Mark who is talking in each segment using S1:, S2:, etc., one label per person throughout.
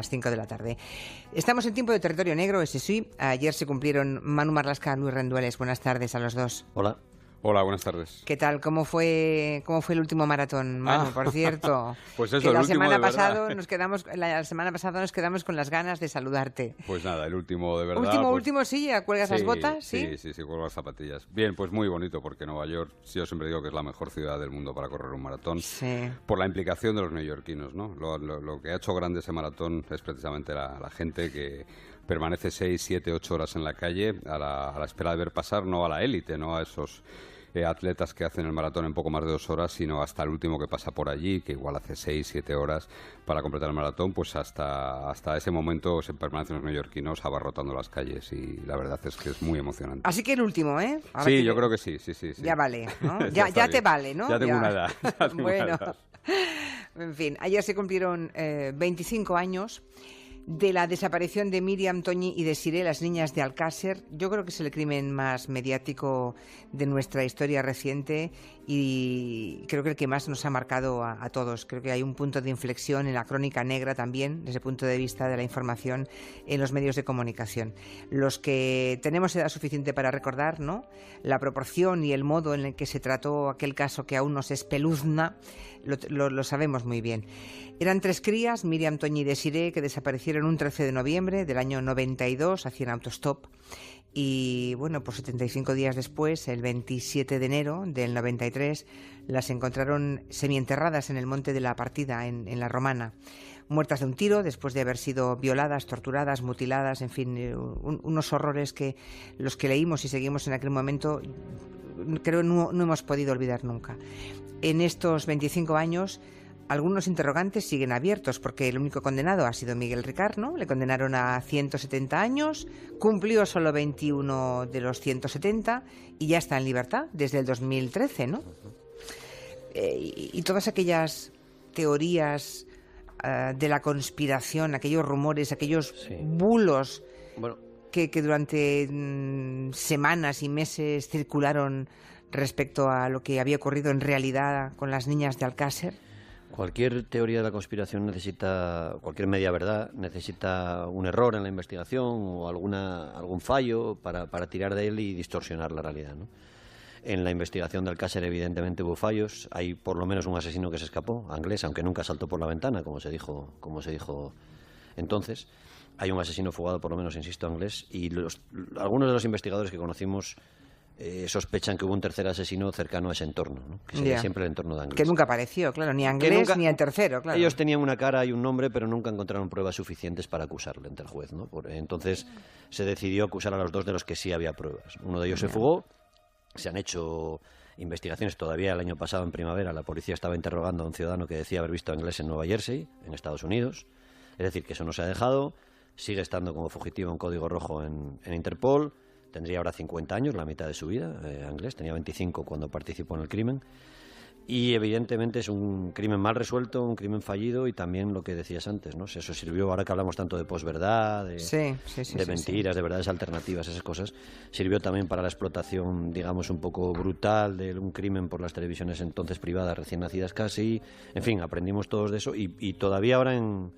S1: las 5 de la tarde. Estamos en tiempo de territorio negro, ese sí. Ayer se cumplieron Manu Marlasca, Luis Rendueles. Buenas tardes a los dos.
S2: Hola.
S3: Hola, buenas tardes.
S1: ¿Qué tal? ¿Cómo fue el último maratón, Manu? Por cierto,
S3: pues eso,
S1: que
S3: el
S1: la
S3: último
S1: semana
S3: de verdad.
S1: la semana pasada nos quedamos con las ganas de saludarte.
S3: Pues nada, el último de verdad.
S1: Último, sí, ¿ya cuelgas las botas?
S3: Sí, cuelgo las zapatillas. Bien, pues muy bonito, porque Nueva York, yo siempre digo que es la mejor ciudad del mundo para correr un maratón.
S1: Sí.
S3: Por la implicación de los neoyorquinos, ¿no? Lo que ha hecho grande ese maratón es precisamente la gente que permanece 6, 7, 8 horas en la calle a la espera de ver pasar, no a la élite, no a esos atletas que hacen el maratón en poco más de 2 horas, sino hasta el último que pasa por allí, que igual hace 6, 7 horas para completar el maratón, pues hasta ese momento se permanecen los neoyorquinos abarrotando las calles, y la verdad es que es muy emocionante.
S1: Así que el último, ¿eh?
S3: Ahora sí, yo creo que sí.
S1: Ya vale, ¿no? ya te vale, ¿no?
S3: Ya tengo una edad.
S1: Bueno, en fin, ayer se cumplieron 25 años de la desaparición de Míriam, Toñi y Desiré, las niñas de Alcácer. Yo creo que es el crimen más mediático de nuestra historia reciente y creo que el que más nos ha marcado a todos. Creo que hay un punto de inflexión en la crónica negra también, desde el punto de vista de la información en los medios de comunicación. Los que tenemos edad suficiente para recordar, ¿no?, la proporción y el modo en el que se trató aquel caso que aún nos espeluzna, lo sabemos muy bien. Eran 3 crías, Míriam, Toñi y Desiré, que desaparecieron un 13 de noviembre del año 92, hacían autostop. Y bueno, pues 75 días después, el 27 de enero del 93, las encontraron semienterradas en el Monte de la Partida, en La Romana, muertas de un tiro después de haber sido violadas, torturadas, mutiladas, en fin, unos horrores que los que leímos y seguimos en aquel momento creo no hemos podido olvidar nunca. En estos 25 años, algunos interrogantes siguen abiertos, porque el único condenado ha sido Miguel Ricard, ¿no? Le condenaron a 170 años, cumplió solo 21 de los 170 y ya está en libertad desde el 2013, ¿no? Y todas aquellas teorías de la conspiración, aquellos rumores, aquellos bulos que durante semanas y meses circularon respecto a lo que había ocurrido en realidad con las niñas de Alcácer.
S2: Cualquier teoría de la conspiración cualquier media verdad necesita un error en la investigación o algún fallo para tirar de él y distorsionar la realidad, ¿no? En la investigación de Alcácer evidentemente hubo fallos. Hay por lo menos un asesino que se escapó, Anglés, aunque nunca saltó por la ventana, como se dijo entonces. Hay un asesino fugado, por lo menos, insisto, Anglés, y algunos de los investigadores que conocimos sospechan que hubo un tercer asesino cercano a ese entorno, ¿no? Que sería siempre el entorno de Anglés.
S1: Que nunca apareció, claro, ni Anglés ni el tercero, claro.
S2: Ellos tenían una cara y un nombre, pero nunca encontraron pruebas suficientes para acusarle ante el juez, ¿no? Entonces se decidió acusar a los 2 de los que sí había pruebas. Uno de ellos se fugó, se han hecho investigaciones todavía el año pasado en primavera. La policía estaba interrogando a un ciudadano que decía haber visto a Anglés en Nueva Jersey, en Estados Unidos. Es decir, que eso no se ha dejado, sigue estando como fugitivo en código rojo en Interpol. Tendría ahora 50 años, la mitad de su vida. Anglés tenía 25 cuando participó en el crimen. Y evidentemente es un crimen mal resuelto, un crimen fallido, y también lo que decías antes, ¿no? Eso sirvió, ahora que hablamos tanto de posverdad, de mentiras, de verdades alternativas, esas cosas, sirvió también para la explotación, digamos, un poco brutal de un crimen por las televisiones entonces privadas, recién nacidas casi. En fin, aprendimos todos de eso, y todavía ahora en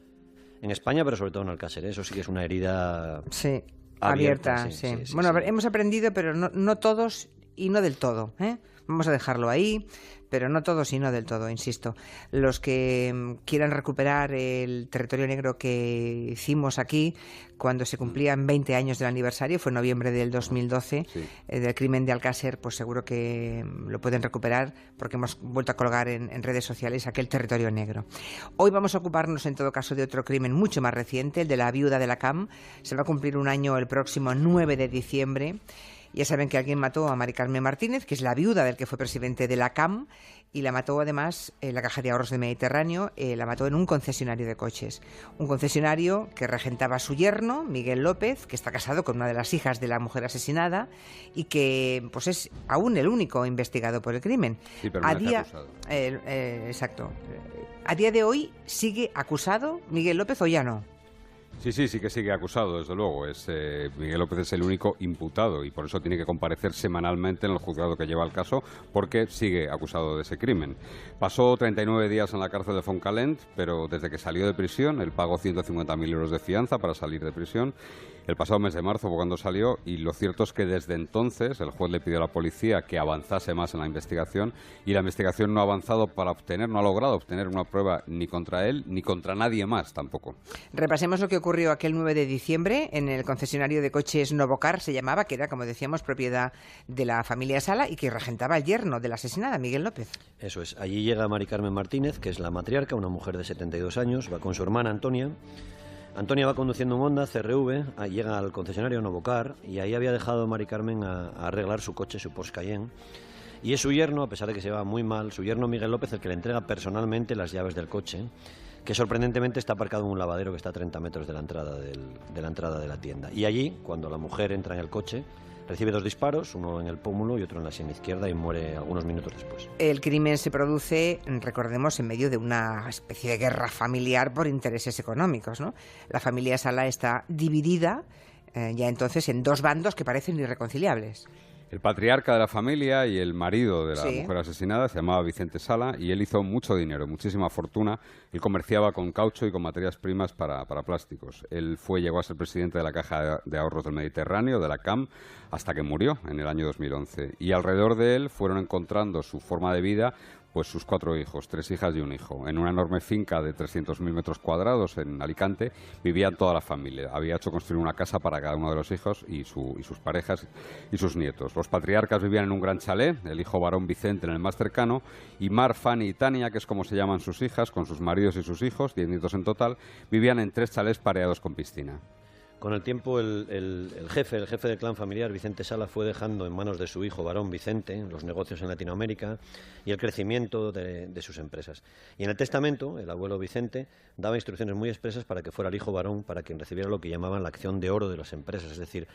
S2: España, pero sobre todo en Alcácer, eso sí que es una herida...
S1: Sí. Abierta, sí. Bueno, sí. Hemos aprendido, pero no todos y no del todo, ¿eh? Vamos a dejarlo ahí, pero no todos y no del todo, insisto. Los que quieran recuperar el territorio negro que hicimos aquí cuando se cumplían 20 años del aniversario, fue en noviembre del 2012, del crimen de Alcácer, pues seguro que lo pueden recuperar, porque hemos vuelto a colgar en redes sociales aquel territorio negro. Hoy vamos a ocuparnos, en todo caso, de otro crimen mucho más reciente, el de la viuda de la CAM. Se va a cumplir un año el próximo 9 de diciembre. Ya saben que alguien mató a Mari Carmen Martínez, que es la viuda del que fue presidente de la CAM, y la mató además en la Caja de Ahorros del Mediterráneo, la mató en un concesionario de coches. Un concesionario que regentaba su yerno, Miguel López, que está casado con una de las hijas de la mujer asesinada y que pues es aún el único investigado por el crimen.
S3: Sí, pero acusado.
S1: Exacto. ¿A día de hoy sigue acusado Miguel López o ya no?
S3: Sí que sigue acusado, desde luego. Miguel López es el único imputado y por eso tiene que comparecer semanalmente en el juzgado que lleva el caso, porque sigue acusado de ese crimen. Pasó 39 días en la cárcel de Fontcalent, pero desde que salió de prisión, él pagó 150.000 euros de fianza para salir de prisión. El pasado mes de marzo fue cuando salió, y lo cierto es que desde entonces el juez le pidió a la policía que avanzase más en la investigación, y la investigación no ha avanzado no ha logrado obtener una prueba ni contra él ni contra nadie más tampoco.
S1: Repasemos lo que ocurrió aquel 9 de diciembre en el concesionario de coches Novocar, se llamaba, que era, como decíamos, propiedad de la familia Sala y que regentaba el yerno de la asesinada, Miguel López.
S2: Eso es. Allí llega Mari Carmen Martínez, que es la matriarca, una mujer de 72 años, va con su hermana Antonia. Antonia va conduciendo un Honda CRV, llega al concesionario Novocar y ahí había dejado Mari Carmen a arreglar su coche, su Porsche Cayenne. Y es su yerno, a pesar de que se va muy mal, su yerno Miguel López el que le entrega personalmente las llaves del coche, que sorprendentemente está aparcado en un lavadero que está a 30 metros de la entrada de la tienda. Y allí, cuando la mujer entra en el coche, recibe 2 disparos, uno en el pómulo y otro en la sien izquierda, y muere algunos minutos después.
S1: El crimen se produce, recordemos, en medio de una especie de guerra familiar por intereses económicos, ¿no? La familia Sala está dividida ya entonces en 2 bandos que parecen irreconciliables.
S3: El patriarca de la familia y el marido de la mujer asesinada se llamaba Vicente Sala, y él hizo mucho dinero, muchísima fortuna. Él comerciaba con caucho y con materias primas para plásticos. Él llegó a ser presidente de la Caja de Ahorros del Mediterráneo, de la CAM, hasta que murió en el año 2011. Y alrededor de él fueron encontrando su forma de vida pues sus 4 hijos, 3 hijas y un hijo. En una enorme finca de 300.000 metros cuadrados en Alicante vivían toda la familia. Había hecho construir una casa para cada uno de los hijos y sus parejas y sus nietos. Los patriarcas vivían en un gran chalet, el hijo varón Vicente en el más cercano, y Mar, Fanny y Tania, que es como se llaman sus hijas, con sus maridos y sus hijos, 10 nietos en total, vivían en 3 chalés pareados con piscina.
S2: Con el tiempo, el jefe del clan familiar, Vicente Sala, fue dejando en manos de su hijo varón, Vicente, los negocios en Latinoamérica y el crecimiento de sus empresas. Y en el testamento, el abuelo Vicente daba instrucciones muy expresas para que fuera el hijo varón para quien recibiera lo que llamaban la acción de oro de las empresas, es decir,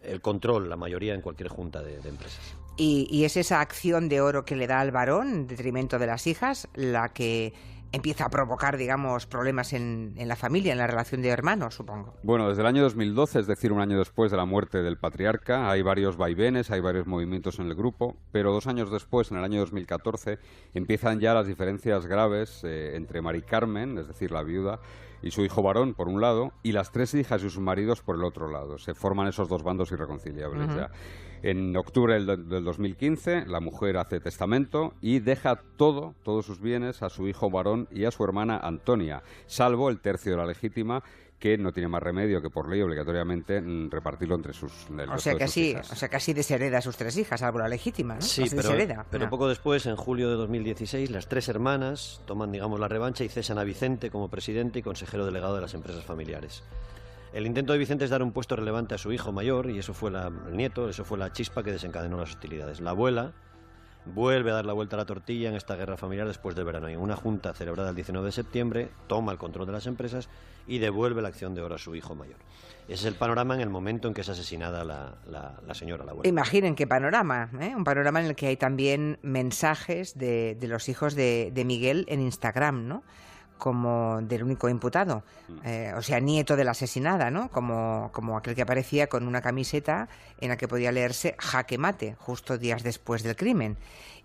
S2: el control, la mayoría en cualquier junta de empresas.
S1: Y es esa acción de oro que le da al varón, en detrimento de las hijas, la que empieza a provocar, digamos, problemas en la familia, en la relación de hermanos, supongo.
S3: Bueno, desde el año 2012, es decir, un año después de la muerte del patriarca, hay varios vaivenes, hay varios movimientos en el grupo, pero 2 años después, en el año 2014, empiezan ya las diferencias graves entre Mari Carmen, es decir, la viuda, y su hijo varón, por un lado, y las 3 hijas y sus maridos por el otro lado. Se forman esos 2 bandos irreconciliables ya. En octubre del 2015, la mujer hace testamento y deja todos sus bienes a su hijo varón y a su hermana Antonia, salvo el tercio de la legítima, que no tiene más remedio que por ley obligatoriamente repartirlo entre sus hijas.
S1: O sea que así deshereda a sus 3 hijas, algo la legítima, ¿no?
S2: Sí, pero poco después, en julio de 2016, las 3 hermanas toman, digamos, la revancha y cesan a Vicente como presidente y consejero delegado de las empresas familiares. El intento de Vicente es dar un puesto relevante a su hijo mayor, y eso fue el nieto, eso fue la chispa que desencadenó las hostilidades. La abuela vuelve a dar la vuelta a la tortilla en esta guerra familiar después del verano. En una junta celebrada el 19 de septiembre, toma el control de las empresas y devuelve la acción de oro a su hijo mayor. Ese es el panorama en el momento en que es asesinada la señora, la abuela.
S1: Imaginen qué panorama, ¿eh? Un panorama en el que hay también mensajes de los hijos de Miguel en Instagram, ¿no? Como del único imputado, o sea, nieto de la asesinada, ¿no? Como aquel que aparecía con una camiseta en la que podía leerse jaque mate, justo días después del crimen.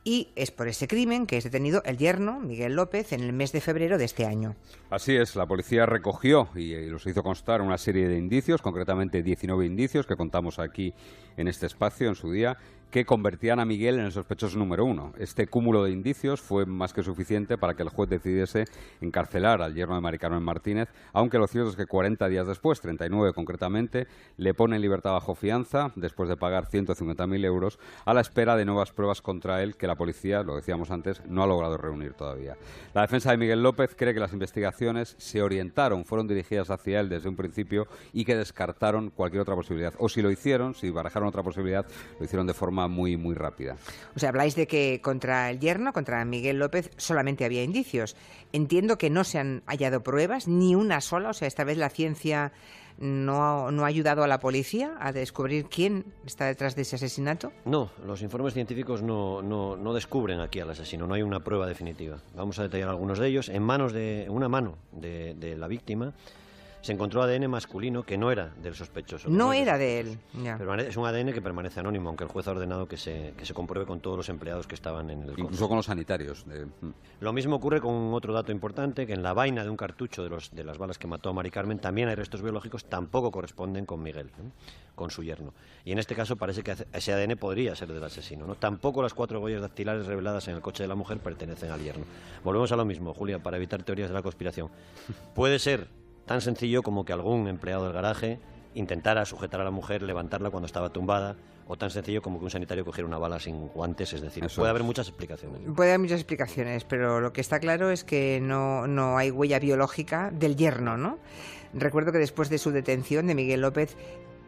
S1: Y es por ese crimen que es detenido el yerno, Miguel López, en el mes de febrero de este año.
S3: Así es, la policía recogió y los hizo constar una serie de indicios, concretamente 19 indicios que contamos aquí en este espacio en su día, que convertían a Miguel en el sospechoso número 1. Este cúmulo de indicios fue más que suficiente para que el juez decidiese encarcelar al yerno de Mari Carmen Martínez, aunque lo cierto es que 40 días después, 39 concretamente, le pone en libertad bajo fianza, después de pagar 150.000 euros, a la espera de nuevas pruebas contra él que la policía, lo decíamos antes, no ha logrado reunir todavía. La defensa de Miguel López cree que las investigaciones fueron dirigidas hacia él desde un principio y que descartaron cualquier otra posibilidad. O si lo hicieron, si barajaron otra posibilidad, lo hicieron de forma muy rápida.
S1: O sea, habláis de que contra el yerno, contra Miguel López, solamente había indicios. Entiendo que no se han hallado pruebas, ni una sola. O sea, esta vez la ciencia no ha ayudado a la policía a descubrir quién está detrás de ese asesinato.
S2: No, los informes científicos no descubren aquí al asesino, no hay una prueba definitiva. Vamos a detallar algunos de ellos. En una mano de la víctima se encontró ADN masculino que no era del sospechoso.
S1: No era de él. Ya.
S2: Es un ADN que permanece anónimo, aunque el juez ha ordenado que se compruebe con todos los empleados que estaban en el coche.
S3: Incluso con los sanitarios.
S2: Lo mismo ocurre con otro dato importante, que en la vaina de un cartucho de las balas que mató a Mari Carmen también hay restos biológicos, tampoco corresponden con Miguel, con su yerno. Y en este caso parece que ese ADN podría ser del asesino, ¿no? Tampoco las 4 huellas dactilares reveladas en el coche de la mujer pertenecen al yerno. Volvemos a lo mismo, Julia, para evitar teorías de la conspiración. Puede ser tan sencillo como que algún empleado del garaje intentara sujetar a la mujer, levantarla cuando estaba tumbada, o tan sencillo como que un sanitario cogiera una bala sin guantes, es decir, puede haber muchas explicaciones.
S1: Puede haber muchas explicaciones, pero lo que está claro es que no hay huella biológica del yerno, ¿no? Recuerdo que después de su detención de Miguel López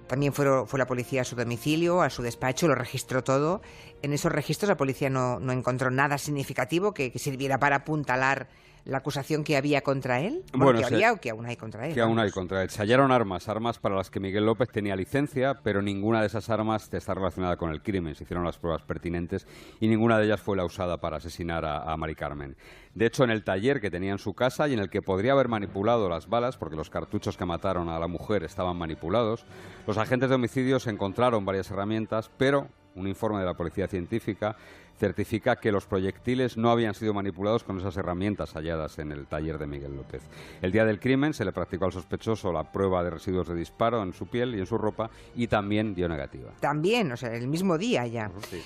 S1: también fue la policía a su domicilio, a su despacho, lo registró todo. En esos registros la policía no encontró nada significativo que sirviera para apuntalar la acusación que había contra él. Bueno, que había o que aún hay contra él.
S3: Que aún hay contra él. Se hallaron armas para las que Miguel López tenía licencia, pero ninguna de esas armas está relacionada con el crimen. Se hicieron las pruebas pertinentes y ninguna de ellas fue la usada para asesinar a Mari Carmen. De hecho, en el taller que tenía en su casa y en el que podría haber manipulado las balas, porque los cartuchos que mataron a la mujer estaban manipulados, los agentes de homicidios encontraron varias herramientas, pero un informe de la policía científica certifica que los proyectiles no habían sido manipulados con esas herramientas halladas en el taller de Miguel López. El día del crimen se le practicó al sospechoso la prueba de residuos de disparo en su piel y en su ropa y también dio negativa.
S1: También, o sea, el mismo día ya.
S3: Sí.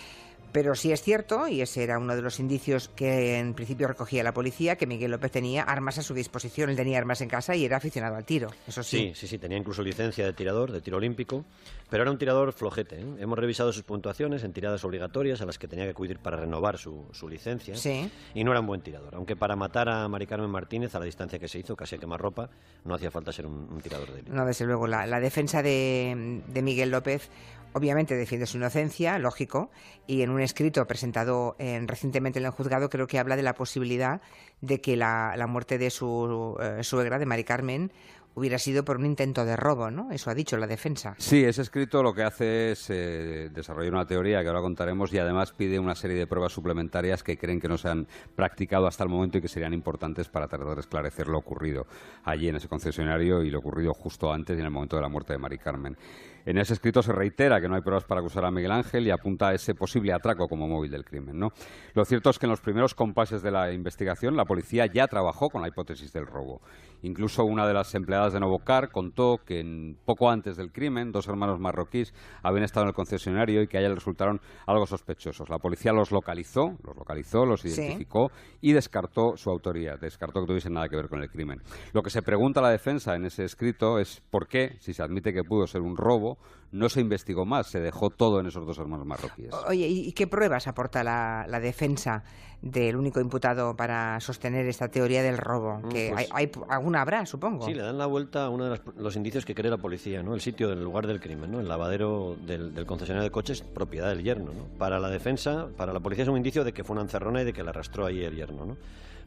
S1: Pero sí es cierto, y ese era uno de los indicios que en principio recogía la policía, que Miguel López tenía armas a su disposición. Él tenía armas en casa y era aficionado al tiro, eso sí.
S2: Sí, tenía incluso licencia de tirador, de tiro olímpico, pero era un tirador flojete, ¿eh? Hemos revisado sus puntuaciones en tiradas obligatorias a las que tenía que acudir para renovar su licencia,
S1: sí.
S2: Y no era un buen tirador. Aunque para matar a Mari Carmen Martínez a la distancia que se hizo, casi a quemarropa, no hacía falta ser un tirador de élite.
S1: No, desde luego, la defensa de Miguel López obviamente defiende su inocencia, lógico, y en un escrito presentado recientemente en el juzgado creo que habla de la posibilidad de que la muerte de su suegra, de Mari Carmen, hubiera sido por un intento de robo, ¿no? Eso ha dicho la defensa.
S3: Sí, ese escrito lo que hace es desarrollar una teoría que ahora contaremos y además pide una serie de pruebas suplementarias que creen que no se han practicado hasta el momento y que serían importantes para tratar de esclarecer lo ocurrido allí en ese concesionario y lo ocurrido justo antes y en el momento de la muerte de Mari Carmen. En ese escrito se reitera que no hay pruebas para acusar a Miguel Ángel y apunta a ese posible atraco como móvil del crimen, ¿no? Lo cierto es que en los primeros compases de la investigación la policía ya trabajó con la hipótesis del robo. Incluso una de las empleadas de Novocar contó que poco antes del crimen 2 hermanos marroquíes habían estado en el concesionario y que a ella le resultaron algo sospechosos. La policía los localizó, los identificó y descartó su autoría, descartó que tuviesen nada que ver con el crimen. Lo que se pregunta a la defensa en ese escrito es por qué, si se admite que pudo ser un robo, no se investigó más, se dejó todo en esos 2 hermanos marroquíes.
S1: Oye, ¿y qué pruebas aporta la defensa del único imputado para sostener esta teoría del robo? Que pues, hay alguna habrá, supongo.
S2: Sí, le dan la vuelta a uno de los indicios que cree la policía, ¿no? El sitio del lugar del crimen, ¿no? El lavadero del concesionario de coches, propiedad del yerno, ¿no? Para la defensa, para la policía es un indicio de que fue una encerrona y de que la arrastró ahí el yerno, ¿no?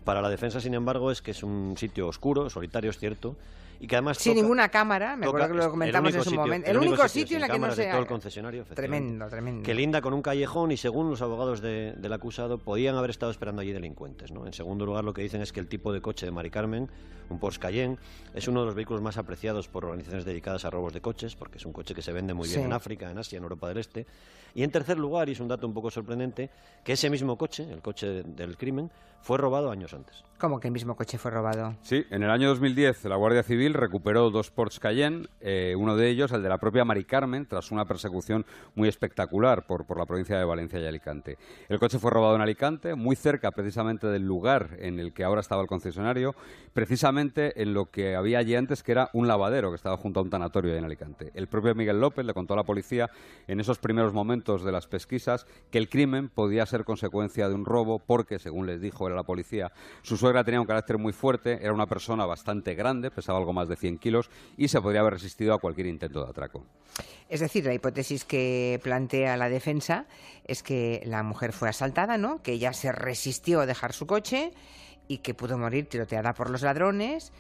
S2: Para la defensa, sin embargo, es que es un sitio oscuro, solitario, es cierto, y que además
S1: sin ninguna cámara, me acuerdo que lo comentamos en su momento. El único sitio en el que no se...
S2: todo el concesionario,
S1: tremendo.
S2: Que linda con un callejón y según los abogados del acusado podían haber estado esperando allí delincuentes, ¿no? En segundo lugar, lo que dicen es que el tipo de coche de Mari Carmen, un Porsche Cayenne, es uno de los vehículos más apreciados por organizaciones dedicadas a robos de coches, porque es un coche que se vende muy bien en África, en Asia, en Europa del Este. Y en tercer lugar, y es un dato un poco sorprendente, que ese mismo coche, el coche del crimen, fue robado años antes.
S1: ¿Cómo que el mismo coche fue robado?
S3: Sí, en el año 2010 la Guardia Civil recuperó 2 Porsche Cayenne, uno de ellos, el de la propia Mari Carmen, tras una persecución muy espectacular por la provincia de Valencia y Alicante. El coche fue robado en Alicante, muy cerca precisamente del lugar en el que ahora estaba el concesionario, precisamente en lo que había allí antes, que era un lavadero que estaba junto a un tanatorio en Alicante. El propio Miguel López le contó a la policía en esos primeros momentos de las pesquisas que el crimen podía ser consecuencia de un robo porque, según les dijo él a la policía, su suegra tenía un carácter muy fuerte, era una persona bastante grande, pesaba algo más de 100 kilos y se podría haber resistido a cualquier intento de atraco.
S1: Es decir, la hipótesis que plantea la defensa es que la mujer fue asaltada, ¿no? Que ella se resistió a dejar su coche y que pudo morir tiroteada por los ladrones.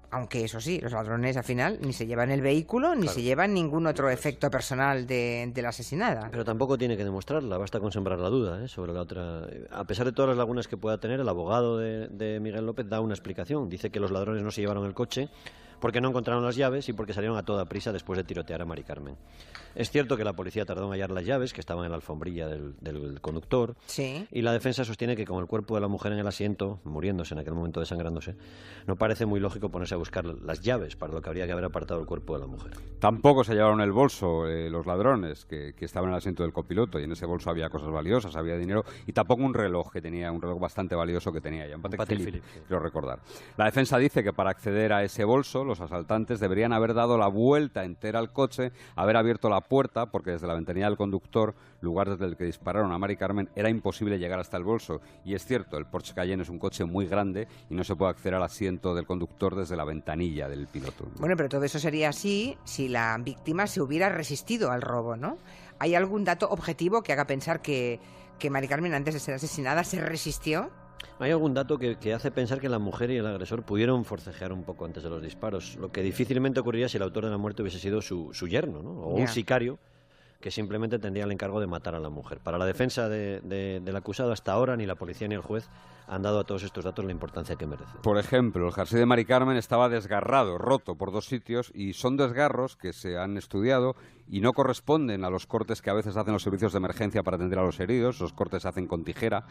S1: Aunque eso sí, los ladrones al final ni se llevan el vehículo ni se llevan ningún otro efecto personal de la asesinada.
S2: Pero tampoco tiene que demostrarla, basta con sembrar la duda sobre la otra. A pesar de todas las lagunas que pueda tener, el abogado de Miguel López da una explicación. Dice que los ladrones no se llevaron el coche porque no encontraron las llaves y porque salieron a toda prisa después de tirotear a Mari Carmen. Es cierto que la policía tardó en hallar las llaves, que estaban en la alfombrilla del conductor,
S1: Sí.
S2: y la defensa sostiene que con el cuerpo de la mujer en el asiento, muriéndose en aquel momento, desangrándose, no parece muy lógico ponerse a buscar las llaves, para lo que habría que haber apartado el cuerpo de la mujer.
S3: Tampoco se llevaron el bolso los ladrones que estaban en el asiento del copiloto, y en ese bolso había cosas valiosas, había dinero, y tampoco un reloj bastante valioso que tenía ella, un Patek Philippe, quiero recordar. La defensa dice que para acceder a ese bolso los asaltantes deberían haber dado la vuelta entera al coche, haber abierto la puerta, porque desde la ventanilla del conductor, lugar desde el que dispararon a Mari Carmen, era imposible llegar hasta el bolso. Y es cierto, el Porsche Cayenne es un coche muy grande y no se puede acceder al asiento del conductor desde la ventanilla del piloto.
S1: Bueno, pero todo eso sería así si la víctima se hubiera resistido al robo, ¿no? ¿Hay algún dato objetivo que haga pensar que Mari Carmen, antes de ser asesinada, se resistió?
S2: Hay algún dato que hace pensar que la mujer y el agresor pudieron forcejear un poco antes de los disparos, lo que difícilmente ocurriría si el autor de la muerte hubiese sido su yerno, ¿no? O un sicario que simplemente tendría el encargo de matar a la mujer. Para la defensa del acusado, hasta ahora ni la policía ni el juez han dado a todos estos datos la importancia que merecen.
S3: Por ejemplo, el jersey de Mari Carmen estaba desgarrado, roto por 2 sitios, y son desgarros que se han estudiado y no corresponden a los cortes que a veces hacen los servicios de emergencia para atender a los heridos. Los cortes se hacen con tijera,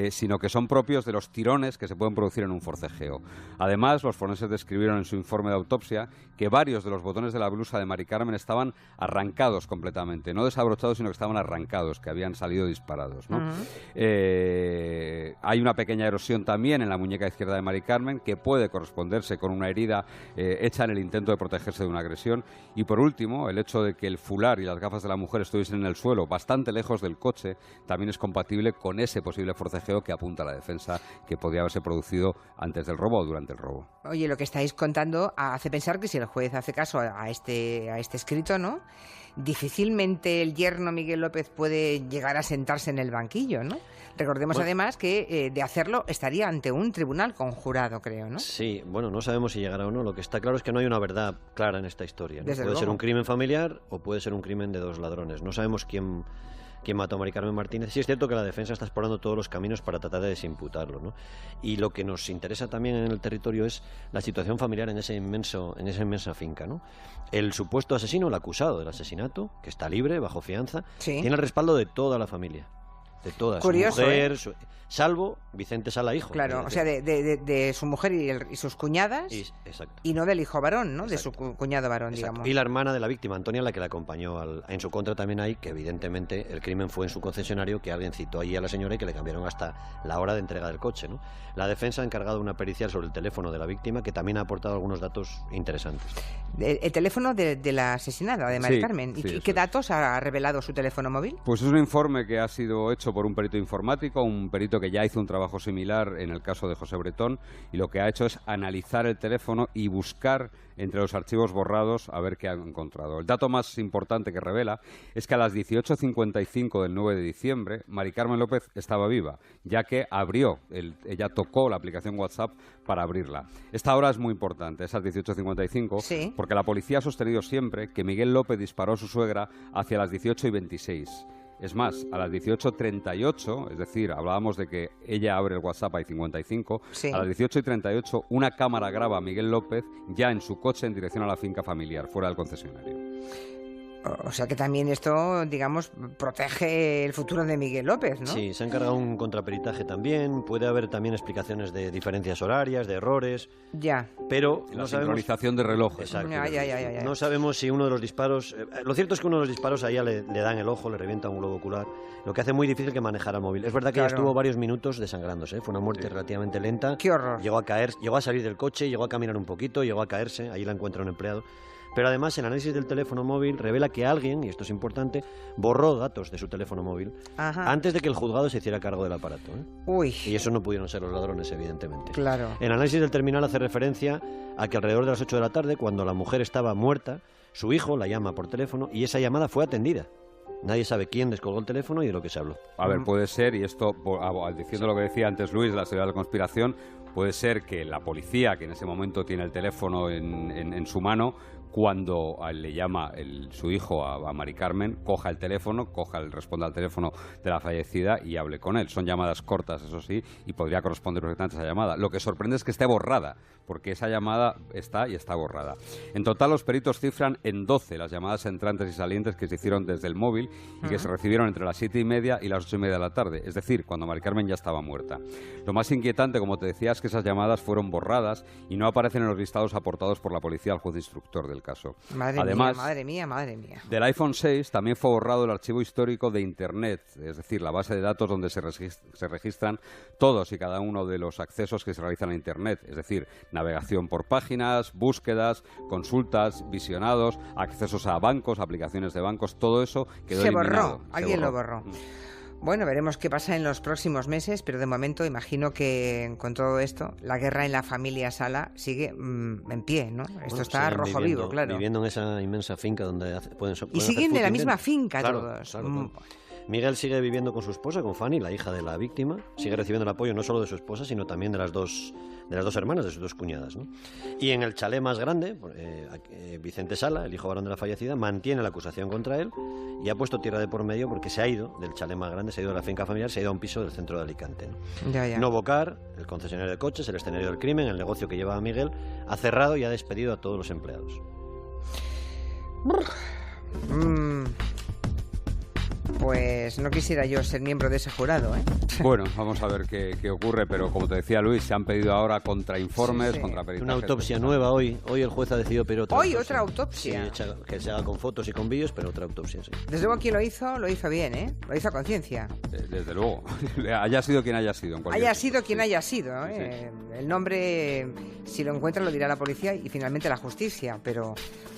S3: sino que son propios de los tirones que se pueden producir en un forcejeo. Además, los forenses describieron en su informe de autopsia que varios de los botones de la blusa de Mari Carmen estaban arrancados completamente, no desabrochados, sino que estaban arrancados, que habían salido disparados, ¿no? Hay una pequeña erosión también en la muñeca izquierda de Mari Carmen, que puede corresponderse con una herida hecha en el intento de protegerse de una agresión. Y por último, el hecho de que el fular y las gafas de la mujer estuviesen en el suelo, bastante lejos del coche, también es compatible con ese posible forcejeo que apunta la defensa, que podía haberse producido antes del robo o durante el robo.
S1: Oye, lo que estáis contando hace pensar que si el juez hace caso a este escrito, ¿no?, difícilmente el yerno Miguel López puede llegar a sentarse en el banquillo, ¿no? Recordemos además que de hacerlo estaría ante un tribunal conjurado, creo, ¿no?
S2: Sí, bueno, no sabemos si llegará o no. Lo que está claro es que no hay una verdad clara en esta historia, ¿no?
S1: Desde
S2: Puede
S1: luego.
S2: ser un crimen familiar o puede ser un crimen de 2 ladrones. No sabemos quién mató a Mari Carmen Martínez. Sí es cierto que la defensa está explorando todos los caminos para tratar de desimputarlo, ¿no? Y lo que nos interesa también en el territorio es la situación familiar en esa inmensa finca, ¿no? El supuesto asesino, el acusado del asesinato, que está libre, bajo fianza,
S1: Sí.
S2: tiene el respaldo de toda la familia. De toda
S1: Curioso,
S2: su mujer, salvo Vicente Sala, hijo.
S1: Claro, o sea, de su mujer y sus cuñadas,
S2: Exacto.
S1: y no del hijo varón, ¿no?
S2: Exacto.
S1: De su cuñado varón,
S2: Exacto.
S1: digamos.
S2: Y la hermana de la víctima, Antonia, la que la acompañó en su contra también hay, que evidentemente el crimen fue en su concesionario, que alguien citó allí a la señora y que le cambiaron hasta la hora de entrega del coche, ¿no? La defensa ha encargado una pericial sobre el teléfono de la víctima, que también ha aportado algunos datos interesantes.
S1: El teléfono de la asesinada, de Mari
S3: Sí,
S1: Carmen. ¿Y
S3: sí,
S1: qué
S3: eso
S1: datos ha revelado su teléfono móvil?
S3: Pues es un informe que ha sido hecho por un perito informático, un perito que ya hizo un trabajo similar en el caso de José Bretón, y lo que ha hecho es analizar el teléfono y buscar entre los archivos borrados a ver qué ha encontrado. El dato más importante que revela es que a las 18:55 del 9 de diciembre, Mari Carmen López estaba viva, ya que ella tocó la aplicación WhatsApp para abrirla. Esta hora es muy importante, esas 18:55,
S1: Sí.
S3: porque la policía ha sostenido siempre que Miguel López disparó a su suegra hacia las 18:26. Es más, a las 18:38, es decir, hablábamos de que ella abre el WhatsApp a 55,
S1: Sí.
S3: a las 18:38 una cámara graba a Miguel López ya en su coche en dirección a la finca familiar, fuera del concesionario.
S1: O sea que también esto, digamos, protege el futuro de Miguel López, ¿no?
S2: Sí, se ha encargado un contraperitaje también, puede haber también explicaciones de diferencias horarias, de errores,
S1: Ya.
S2: pero
S3: La
S2: no sabemos...
S3: sincronización de relojes.
S2: Exacto.
S1: Ya.
S2: No sabemos si uno de los disparos... lo cierto es que uno de los disparos a ella le dan el ojo, le revienta un globo ocular, lo que hace muy difícil que manejara el móvil. Es verdad que ella
S1: Claro.
S2: estuvo varios minutos desangrándose, ¿eh? Fue una muerte relativamente lenta.
S1: Qué horror.
S2: Llegó a caer, llegó a salir del coche, llegó a caminar un poquito, llegó a caerse, ahí la encuentra un empleado. Pero además el análisis del teléfono móvil revela que alguien, y esto es importante, borró datos de su teléfono móvil
S1: Ajá.
S2: antes de que el juzgado se hiciera cargo del aparato, ¿eh?
S1: Uy,
S2: Y esos no pudieron ser los ladrones, evidentemente.
S1: claro.
S2: El análisis del terminal hace referencia a que alrededor de las 8 de la tarde, cuando la mujer estaba muerta, su hijo la llama por teléfono y esa llamada fue atendida. Nadie sabe quién descolgó el teléfono y de lo que se habló.
S3: A ver, puede ser, y esto, diciendo lo que decía antes Luis, la teoría de la conspiración, puede ser que la policía, que en ese momento tiene el teléfono en su mano, cuando le llama su hijo a Mari Carmen, coja el teléfono, responda al teléfono de la fallecida y hable con él. Son llamadas cortas, eso sí, y podría corresponder perfectamente a esa llamada. Lo que sorprende es que esté borrada, porque esa llamada está borrada. En total, los peritos cifran en 12 las llamadas entrantes y salientes que se hicieron desde el móvil y que se recibieron entre las 7:30 y las 8:30 de la tarde, es decir, cuando Mari Carmen ya estaba muerta. Lo más inquietante, como te decía, es que esas llamadas fueron borradas y no aparecen en los listados aportados por la policía al juez instructor del caso. Además,
S1: madre mía.
S3: del iPhone 6 también fue borrado el archivo histórico de Internet, es decir, la base de datos donde se registran todos y cada uno de los accesos que se realizan a Internet, es decir, navegación por páginas, búsquedas, consultas, visionados, accesos a bancos, aplicaciones de bancos, todo eso quedó eliminado.
S1: Alguien lo borró. Bueno, veremos qué pasa en los próximos meses, pero de momento imagino que con todo esto, la guerra en la familia Sala sigue en pie, ¿no? Esto está rojo vivo, claro.
S2: Viviendo en esa inmensa finca donde pueden
S1: y siguen de la misma finca todos.
S2: Claro. Miguel sigue viviendo con su esposa, con Fanny, la hija de la víctima. Sigue recibiendo el apoyo no solo de su esposa, sino también de las dos hermanas, de sus dos cuñadas, ¿no? Y en el chalet más grande, Vicente Sala, el hijo varón de la fallecida, mantiene la acusación contra él y ha puesto tierra de por medio porque se ha ido del chalet más grande, se ha ido de la finca familiar, se ha ido a un piso del centro de Alicante, ¿no?
S1: Ya.
S2: Novocar, el concesionario de coches, el escenario del crimen, el negocio que llevaba Miguel, ha cerrado y ha despedido a todos los empleados.
S1: Pues no quisiera yo ser miembro de ese jurado, ¿eh?
S3: Bueno, vamos a ver qué ocurre, pero como te decía Luis, se han pedido ahora contrainformes, contraperitajes.
S2: Una autopsia nueva hoy. Hoy el juez ha decidido pedir otra autopsia.
S1: ¿Otra autopsia?
S2: Sí, que se haga con fotos y con vídeos, pero otra autopsia, sí.
S1: Desde luego quien lo hizo bien, ¿eh? Lo hizo a conciencia.
S3: Desde luego. Haya sido quien haya sido.
S1: Haya sido quien haya sido, ¿eh? Sí. El nombre, si lo encuentra, lo dirá la policía y finalmente la justicia, pero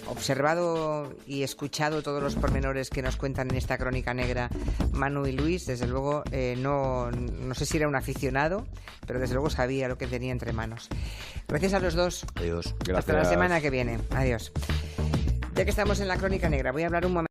S1: observado y escuchado todos los pormenores que nos cuentan en esta crónica negra Manu y Luis, desde luego no sé si era un aficionado, pero desde luego sabía lo que tenía entre manos. Gracias a los dos.
S2: Adiós.
S3: Gracias.
S1: Hasta la semana que viene. Adiós. Ya que estamos en la crónica negra, voy a hablar un momento.